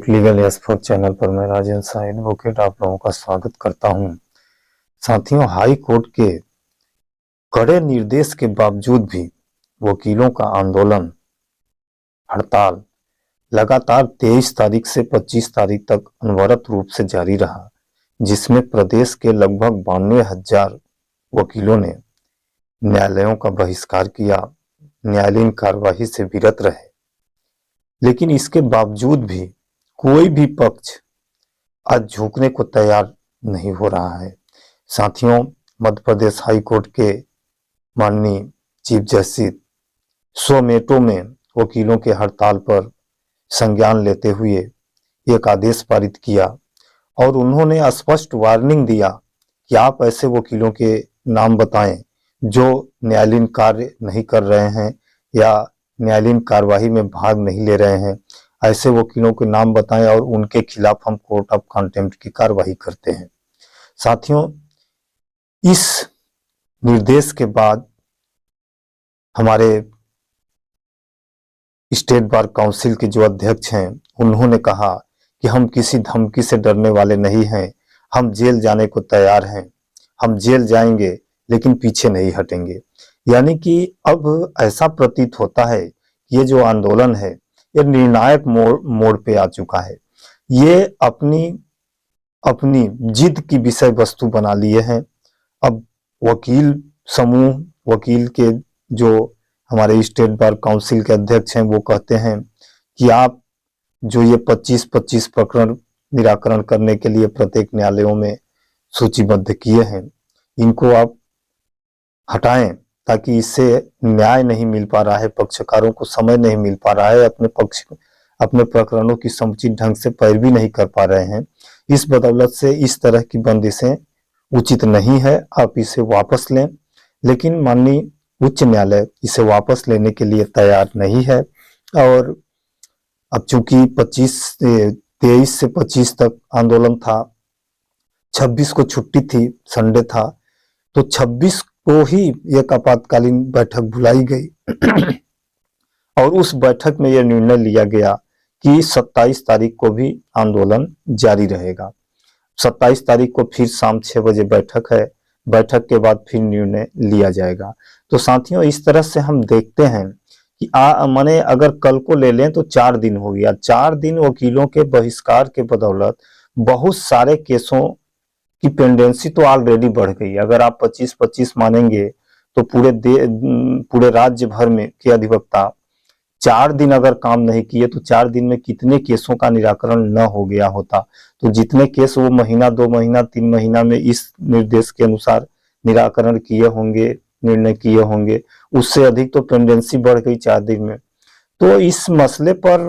Legal expert channel पर मैं Rajendra Shah advocate आप लोगों का स्वागत करता हूं। साथियों, हाई कोर्ट के कड़े निर्देश के बावजूद भी वकीलों का आंदोलन, हड़ताल लगातार 23 तारीख से 25 तारीख तक अनवरत रूप से जारी रहा, जिसमें प्रदेश के लगभग 92,000 वकीलों ने न्यायालयों का बहिष्कार किया, न्यायालयीन कार्यवाही से विरत रहे। लेकिन इसके बावजूद भी कोई भी पक्ष आज झुकने को तैयार नहीं हो रहा है। साथियों, मध्य प्रदेश हाई कोर्ट के माननीय चीफ जस्टिस स्वमेटो में वकीलों के हड़ताल पर संज्ञान लेते हुए एक आदेश पारित किया और उन्होंने स्पष्ट वार्निंग दिया कि आप ऐसे वकीलों के नाम बताएं जो न्यायालयीन कार्य नहीं कर रहे हैं या न्यायालयीन कार्यवाही में भाग नहीं ले रहे हैं। ऐसे वकीलों के नाम बताएं और उनके खिलाफ हम कोर्ट ऑफ कंटेम्प्ट की कार्यवाही करते हैं। साथियों, इस निर्देश के बाद हमारे स्टेट बार काउंसिल के जो अध्यक्ष हैं, उन्होंने कहा कि हम किसी धमकी से डरने वाले नहीं हैं, हम जेल जाने को तैयार हैं, हम जेल जाएंगे लेकिन पीछे नहीं हटेंगे। यानी कि अब ऐसा प्रतीत होता है कि ये जो आंदोलन है ये निर्णायक मोड़ पे आ चुका है। ये अपनी जिद की विषय वस्तु बना लिए हैं। अब वकील समूह, वकील के जो हमारे स्टेट बार काउंसिल के अध्यक्ष हैं, वो कहते हैं कि आप जो ये 25-25 प्रकरण निराकरण करने के लिए प्रत्येक न्यायालयों में सूचीबद्ध किए हैं, इनको आप हटाएं, ताकि इससे न्याय नहीं मिल पा रहा है, पक्षकारों को समय नहीं मिल पा रहा है, अपने प्रकरणों की समुचित ढंग से पैरवी नहीं कर पा रहे हैं। इस बदौलत से इस तरह की बंदिशें उचित नहीं है, आप इसे वापस लें। लेकिन माननीय उच्च न्यायालय इसे वापस लेने के लिए तैयार नहीं है और अब चूंकि 23 से 25 तक आंदोलन था, 26 को छुट्टी थी, संडे था, तो 26 को ही एक आपातकालीन बैठक बुलाई गई और उस बैठक में यह निर्णय लिया गया कि 27 तारीख को भी आंदोलन जारी रहेगा। 27 तारीख को फिर शाम 6 बजे बैठक है, बैठक के बाद फिर निर्णय लिया जाएगा। तो साथियों, इस तरह से हम देखते हैं कि माने अगर कल को ले लें तो 4 दिन हो गया। 4 दिन वकीलों के बहिष्कार के बदौलत बहुत सारे केसों की पेंडेंसी तो ऑलरेडी बढ़ गई। अगर आप 25-25 मानेंगे तो पूरे राज्य भर में के अधिवक्ता 4 दिन अगर काम नहीं किए तो 4 दिन में कितने केसों का निराकरण न हो गया होता। तो जितने केस वो महीना, 2 महीना, 3 महीना में इस निर्देश के अनुसार निराकरण किए होंगे, निर्णय किए होंगे, उससे अधिक तो पेंडेंसी बढ़ गई 4 दिन में। तो इस मसले पर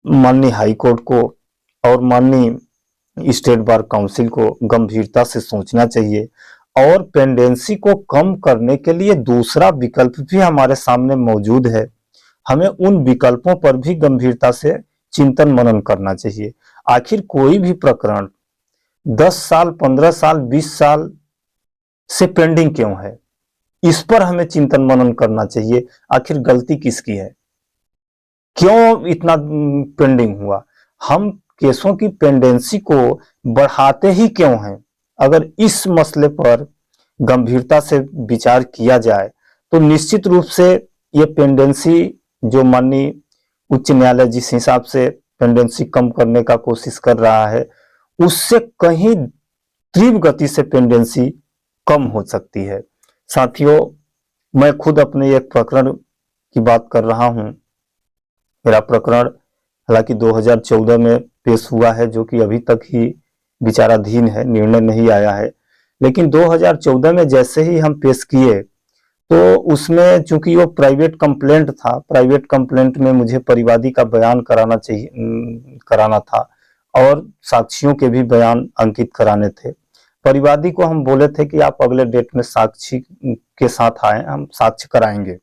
माननीय हाई कोर्ट को और माननीय स्टेट बार काउंसिल को गंभीरता से सोचना चाहिए और पेंडेंसी को कम करने के लिए दूसरा विकल्प भी हमारे सामने मौजूद है। हमें उन विकल्पों पर भी गंभीरता से चिंतन मनन करना चाहिए। आखिर कोई भी प्रकरण 10 साल, 15 साल, 20 साल से पेंडिंग क्यों है, इस पर हमें चिंतन मनन करना चाहिए। आखिर गलती किसकी है, क्यों इतना पेंडिंग हुआ, हम केसों की पेंडेंसी को बढ़ाते ही क्यों हैं। अगर इस मसले पर गंभीरता से विचार किया जाए तो निश्चित रूप से ये पेंडेंसी जो माननीय उच्च न्यायालय जिस हिसाब से पेंडेंसी कम करने का कोशिश कर रहा है, उससे कहीं तीव्र गति से पेंडेंसी कम हो सकती है। साथियों, मैं खुद अपने एक प्रकरण की बात कर रहा हूं। मेरा प्रकरण हालांकि 2014 में पेश हुआ है, जो कि अभी तक ही विचाराधीन है, निर्णय नहीं आया है। लेकिन 2014 में जैसे ही हम पेश किए तो उसमें चूंकि वो प्राइवेट कंप्लेंट था, प्राइवेट कंप्लेंट में मुझे परिवादी का बयान कराना था और साक्षियों के भी बयान अंकित कराने थे। परिवादी को हम बोले थे कि आप अगले डेट में साक्षी के साथ आए, हम साक्ष्य कराएंगे।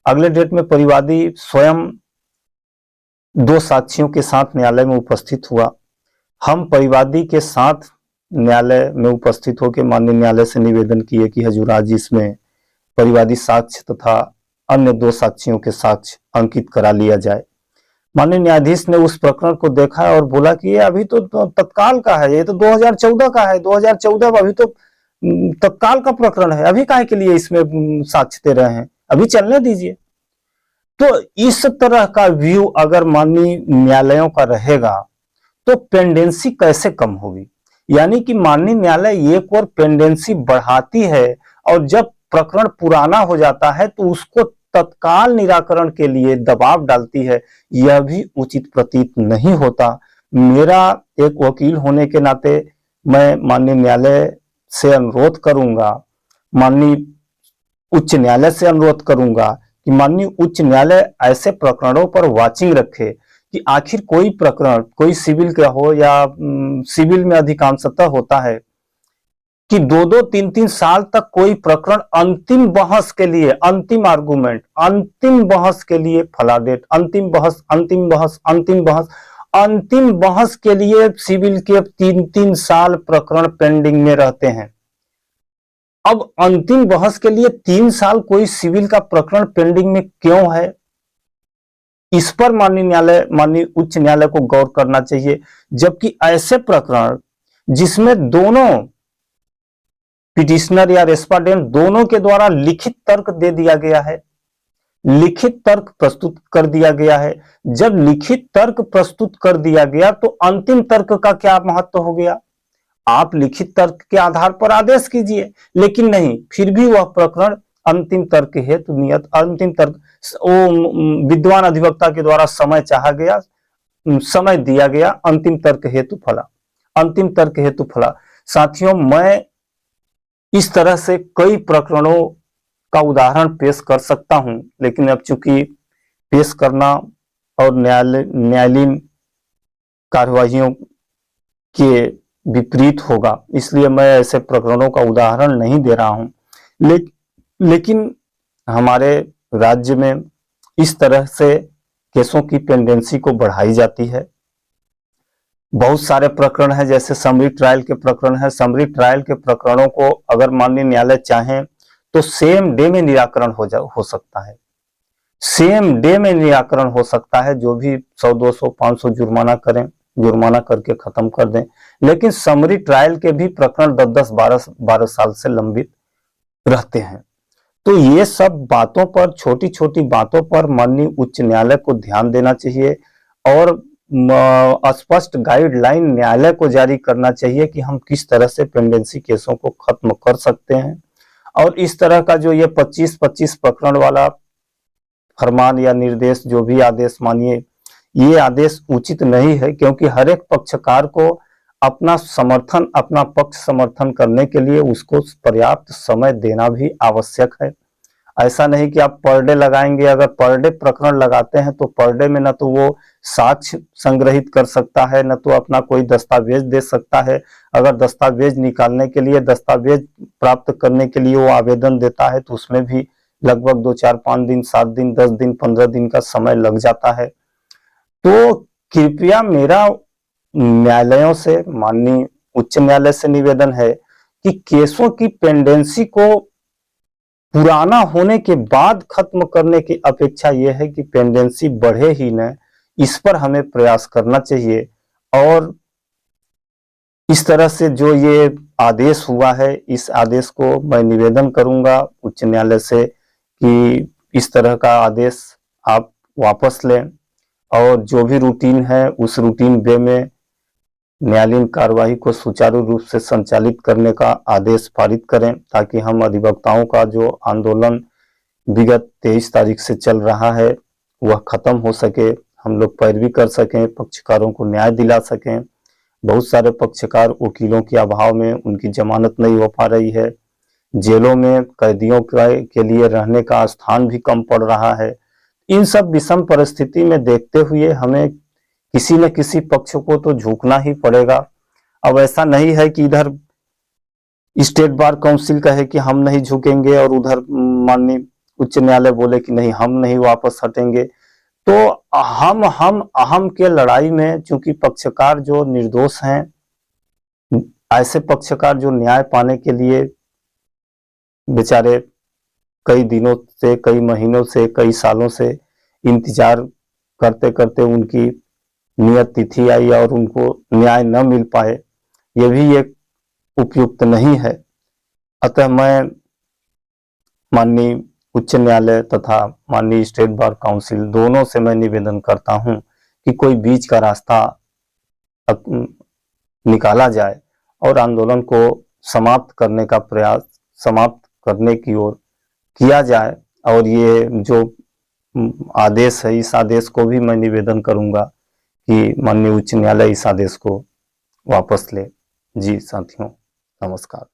अगले डेट में परिवादी स्वयं 2 साक्षियों के साथ न्यायालय में उपस्थित हुआ। हम परिवादी के साथ न्यायालय में उपस्थित होकर माननीय न्यायालय से निवेदन किए कि हजूर आज इसमें परिवादी साक्ष्य तथा अन्य 2 साक्षियों के साक्ष्य अंकित करा लिया जाए। माननीय न्यायाधीश ने उस प्रकरण को देखा और बोला कि ये अभी तो तत्काल का है, ये तो 2014 का है, 2014 अभी तो तत्काल का प्रकरण है, अभी काहे के लिए इसमें साक्ष्य दे रहे हैं, अभी चलने दीजिए। तो इस तरह का व्यू अगर माननीय न्यायालयों का रहेगा तो पेंडेंसी कैसे कम होगी। यानी कि माननीय न्यायालय एक और पेंडेंसी बढ़ाती है और जब प्रकरण पुराना हो जाता है तो उसको तत्काल निराकरण के लिए दबाव डालती है, यह भी उचित प्रतीत नहीं होता। मेरा एक वकील होने के नाते मैं माननीय न्यायालय से अनुरोध करूंगा, माननीय उच्च न्यायालय से अनुरोध करूंगा कि माननीय उच्च न्यायालय ऐसे प्रकरणों पर वाचिंग रखे कि आखिर कोई प्रकरण, कोई सिविल का हो या सिविल में अधिकांशतः होता है कि 2-2, 3-3 साल तक कोई प्रकरण अंतिम बहस के लिए, अंतिम आर्गुमेंट, अंतिम बहस के लिए फला डेट, अंतिम बहस, अंतिम बहस, अंतिम बहस, अंतिम बहस के लिए सिविल के 3-3 साल प्रकरण पेंडिंग में रहते हैं। अब अंतिम बहस के लिए 3 साल कोई सिविल का प्रकरण पेंडिंग में क्यों है, इस पर माननीय उच्च न्यायालय को गौर करना चाहिए। जबकि ऐसे प्रकरण जिसमें दोनों पिटिशनर या रेस्पोंडेंट दोनों के द्वारा लिखित तर्क दे दिया गया है, लिखित तर्क प्रस्तुत कर दिया गया है, जब लिखित तर्क प्रस्तुत कर दिया गया तो अंतिम तर्क का क्या महत्व हो गया। आप लिखित तर्क के आधार पर आदेश कीजिए, लेकिन नहीं, फिर भी वह प्रकरण अंतिम तर्क हेतु नियत, अंतिम तर्क विद्वान अधिवक्ता के द्वारा समय चाहा गया, समय दिया गया, अंतिम तर्क हेतु फला, अंतिम तर्क हेतु फला। साथियों, मैं इस तरह से कई प्रकरणों का उदाहरण पेश कर सकता हूं, लेकिन अब चूंकि पेश करना और न्यायालयीन कार्यवाहियों के विपरीत होगा, इसलिए मैं ऐसे प्रकरणों का उदाहरण नहीं दे रहा हूं। लेकिन हमारे राज्य में इस तरह से केसों की पेंडेंसी को बढ़ाई जाती है। बहुत सारे प्रकरण हैं, जैसे समरी ट्रायल के प्रकरण है। समरी ट्रायल के प्रकरणों को अगर माननीय न्यायालय चाहें तो सेम डे में निराकरण हो सकता है, सेम डे में निराकरण हो सकता है। जो भी 100, 200, 500 जुर्माना करें, जुर्माना करके खत्म कर दें। लेकिन समरी ट्रायल के भी प्रकरण 10-10, 12 साल से लंबित रहते हैं। तो ये सब बातों पर, छोटी छोटी बातों पर माननीय उच्च न्यायालय को ध्यान देना चाहिए और स्पष्ट गाइडलाइन न्यायालय को जारी करना चाहिए कि हम किस तरह से पेंडेंसी केसों को खत्म कर सकते हैं। और इस तरह का जो ये 25-25 प्रकरण वाला फरमान या निर्देश, जो भी आदेश मानिए, ये आदेश उचित नहीं है, क्योंकि हर एक पक्षकार को अपना समर्थन, अपना पक्ष समर्थन करने के लिए उसको पर्याप्त समय देना भी आवश्यक है। ऐसा नहीं कि आप पर डे लगाएंगे। अगर पर डे प्रकरण लगाते हैं तो पर डे में न तो वो साक्ष्य संग्रहित कर सकता है, न तो अपना कोई दस्तावेज दे सकता है। अगर दस्तावेज निकालने के लिए, दस्तावेज प्राप्त करने के लिए वो आवेदन देता है तो उसमें भी लगभग 2, 4, 5 दिन, 7 दिन, 10 दिन, 15 दिन का समय लग जाता है। तो कृपया मेरा न्यायालयों से, माननीय उच्च न्यायालय से निवेदन है कि केसों की पेंडेंसी को पुराना होने के बाद खत्म करने की अपेक्षा यह है कि पेंडेंसी बढ़े ही न, इस पर हमें प्रयास करना चाहिए। और इस तरह से जो ये आदेश हुआ है, इस आदेश को मैं निवेदन करूंगा उच्च न्यायालय से कि इस तरह का आदेश आप वापस लें और जो भी रूटीन है उस रूटीन वे में न्यायालयीन कार्यवाही को सुचारू रूप से संचालित करने का आदेश पारित करें, ताकि हम अधिवक्ताओं का जो आंदोलन विगत 23 तारीख से चल रहा है वह खत्म हो सके, हम लोग पैरवी कर सकें, पक्षकारों को न्याय दिला सकें। बहुत सारे पक्षकार वकीलों के अभाव में उनकी जमानत नहीं हो पा रही है, जेलों में कैदियों के लिए रहने का स्थान भी कम पड़ रहा है। इन सब विषम परिस्थिति में देखते हुए हमें किसी न किसी पक्ष को तो झुकना ही पड़ेगा। अब ऐसा नहीं है कि इधर स्टेट बार काउंसिल कहे कि हम नहीं झुकेंगे और उधर माननीय उच्च न्यायालय बोले कि नहीं, हम नहीं वापस हटेंगे। तो हम अहम के लड़ाई में, चूंकि पक्षकार जो निर्दोष हैं, ऐसे पक्षकार जो न्याय पाने के लिए बेचारे कई दिनों से, कई महीनों से, कई सालों से इंतजार करते करते उनकी नियत तिथि आई और उनको न्याय न मिल पाए, ये भी एक उपयुक्त नहीं है। अतः मैं माननीय उच्च न्यायालय तथा माननीय स्टेट बार काउंसिल दोनों से मैं निवेदन करता हूं कि कोई बीच का रास्ता निकाला जाए और आंदोलन को समाप्त करने का प्रयास, समाप्त करने की ओर किया जाए। और ये जो आदेश है, इस आदेश को भी मैं निवेदन करूंगा कि माननीय उच्च न्यायालय इस आदेश को वापस ले। जी साथियों, नमस्कार।